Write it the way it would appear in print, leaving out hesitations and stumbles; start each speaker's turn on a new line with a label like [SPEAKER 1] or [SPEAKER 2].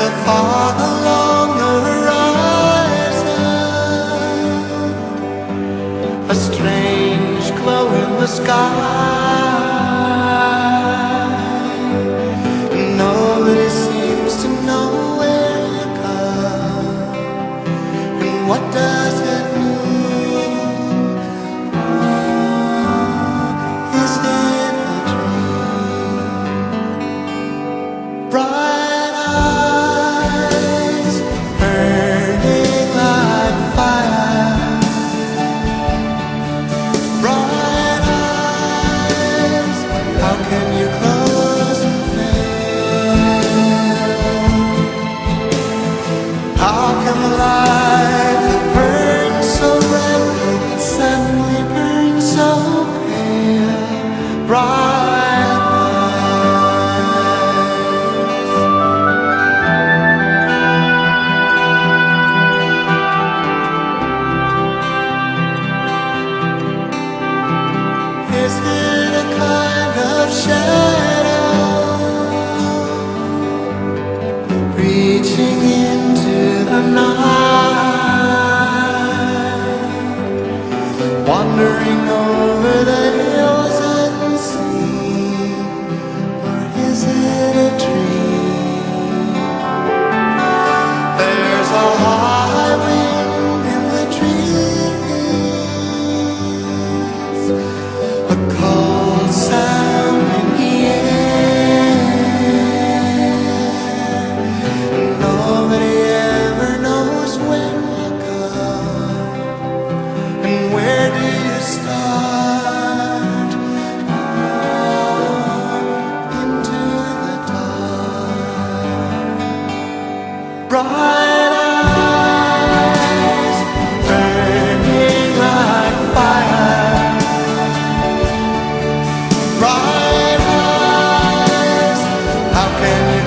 [SPEAKER 1] a fog along the horizon, a strange glow in the sky. Nobody seems to know where you come, and what does it mean? Is it a dream? Bright eyes, burning like fire. Bright eyes, how can you close and fail? How can the light that burns so red suddenly burn so pale? Bright eyes. Is it a kind of shadow reaching into the night, wandering over the hills and sea? Or is it a dream? There's a high wind in the trees, a cold sound in the air. Nobody ever knows when you come, and where do you start? Into the dark. Bright eyes, burning like fire. Bright eyes, how can you